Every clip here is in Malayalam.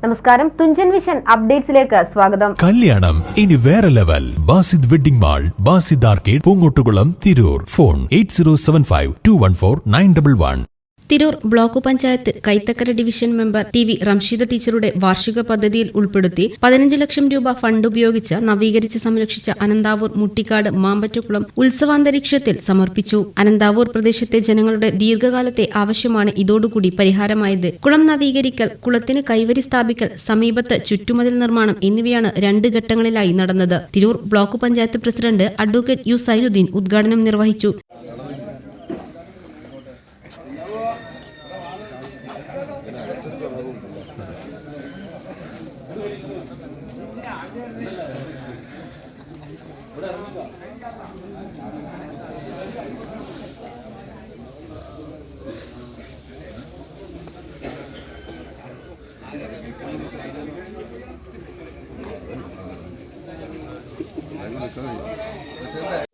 നമസ്കാരം, തുഞ്ചൻ വിഷൻ അപ്ഡേറ്റ്സിലേക്ക് സ്വാഗതം. കല്യാണം ഇനി വേറെ level. Basid wedding mall, Basid arcade, Poongottukulam, Tirur. Phone 8075214911. Tirur block panchayat Kaithakkara division member T V. Ramsheeda ടീച്ചറുടെ വാർഷിക പദ്ധതിയിൽ ഉൾപ്പെടുത്തി 15 ലക്ഷം രൂപ ഫണ്ട് ഉപയോഗിച്ച് നവീകരിച്ച് സംരക്ഷിച്ച അനന്താവൂർ മുട്ടിക്കാട് മാമ്പറ്റക്കുളം ഉത്സവാന്തരീക്ഷത്തിൽ സമർപ്പിച്ചു. അനന്താവൂർ പ്രദേശത്തെ ജനങ്ങളുടെ ദീർഘകാലത്തെ ആവശ്യമാണ് ഇതോടുകൂടി പരിഹാരമായത്. കുളം നവീകരിക്കൽ, കുളത്തിന് കൈവരി സ്ഥാപിക്കൽ, സമീപത്ത് ചുറ്റുമതിൽ നിർമ്മാണം എന്നിവയാണ് 2 ഘട്ടങ്ങളിലായി നടന്നത്. Tirur block panchayat president advocate U Zainuddin ഉദ്ഘാടനം നിർവഹിച്ചു.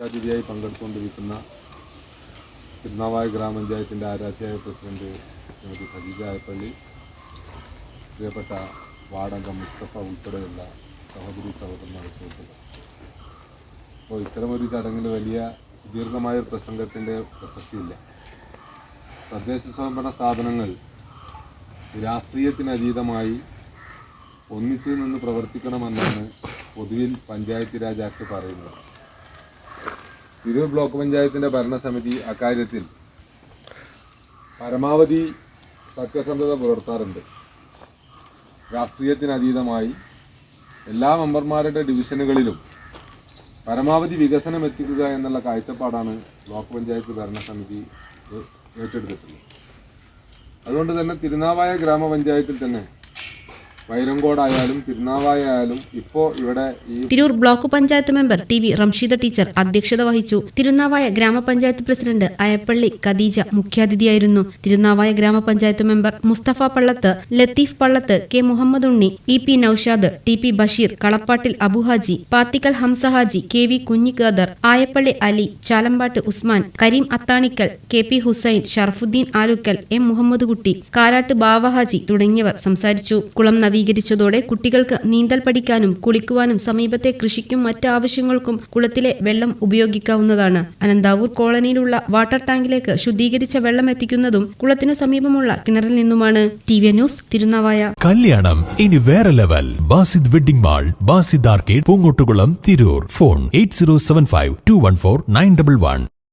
അതിഥിയായി പങ്കെടുത്തുകൊണ്ടിരിക്കുന്ന തിരുനാവായ ഗ്രാമപഞ്ചായത്തിൻ്റെ ആരാധ്യായ പ്രസിഡന്റ് ശ്രീമതി ഖദീജ ആയപ്പള്ളി, പ്രിയപ്പെട്ട വാർഡംഗം മുസ്തഫ ഉൾപ്പെടെയുള്ള സഹോദരന്മാരുടെ സുഹൃത്തുക്കൾ. അപ്പോൾ ഇത്തരമൊരു ചടങ്ങിൽ വലിയ സുദീർഘമായ പ്രസംഗത്തിൻ്റെ പ്രസക്തിയില്ല. തദ്ദേശ സ്വയംഭരണ സ്ഥാപനങ്ങൾ രാഷ്ട്രീയത്തിനതീതമായി ഒന്നിച്ചു നിന്ന് പ്രവർത്തിക്കണമെന്നാണ് പൊതുവിൽ പഞ്ചായത്ത് രാജ് ആക്ട് പറയുന്നത്. തിരൂർ ബ്ലോക്ക് പഞ്ചായത്തിൻ്റെ ഭരണസമിതി അക്കാര്യത്തിൽ പരമാവധി സത്യസന്ധത പുലർത്താറുണ്ട്. രാഷ്ട്രീയത്തിനതീതമായി എല്ലാ മെമ്പർമാരുടെ ഡിവിഷനുകളിലും പരമാവധി വികസനം എത്തിക്കുക എന്നുള്ള കാഴ്ചപ്പാടാണ് ബ്ലോക്ക് പഞ്ചായത്ത് ഭരണസമിതി ഏറ്റെടുത്തിട്ടുള്ളത്. അതുകൊണ്ട് തന്നെ തിരുനാവായ ഗ്രാമപഞ്ചായത്തിൽ തന്നെ വൈരങ്കോടായാലും തിരുനാവായ ആയാലും ഇപ്പോൾ ഇവിടെ Tirur block panchayat member T V. Ramsheeda teacher അധ്യക്ഷത വഹിച്ചു. തിരുനാവായ ഗ്രാമപഞ്ചായത്ത് പ്രസിഡന്റ് അയപ്പള്ളി ഖദീജ മുഖ്യാതിഥിയായിരുന്നു. Tirunavaya grama panchayat member Musthafa Pallath, Latheef Pallath, K Muhammed Unni, E P. Noushad, T P. Basheer, Kalappattil Abuhaji, Pathikkal Hamsahaji, K V. Kunhikhader, Ayappally Ali, Chalambatt Usman, Kareem Athanikkal, K P. Hussain, Sharafuddeen Alukkal, M. Muhammed Kutty, Karatt Bavahaji തുടങ്ങിയവർ സംസാരിച്ചു. കുളം നവീകരിച്ചതോടെ കുട്ടികൾക്ക് നീന്തൽ പഠിക്കാനും കുളിക്കുവാനും സമീപത്തെ കൃഷിക്കും മറ്റ് ആവശ്യങ്ങൾക്കും കുളത്തിലെ വെള്ളം ഉപയോഗിക്കാവുന്നതാണ്. അനന്താവൂർ കോളനിയിലുള്ള വാട്ടർ ടാങ്കിലേക്ക് ശുദ്ധീകരിച്ച വെള്ളം എത്തിക്കുന്നതും കുളത്തിനു സമീപമുള്ള കിണറിൽ നിന്നുമാണ്. ടി.വി. ന്യൂസ്, തിരുനാവായ. കല്യാണം ഇനി വേറെ level. Basid wedding mall, Basid arcade, Poongottukulam, Tirur. Phone 8075214911.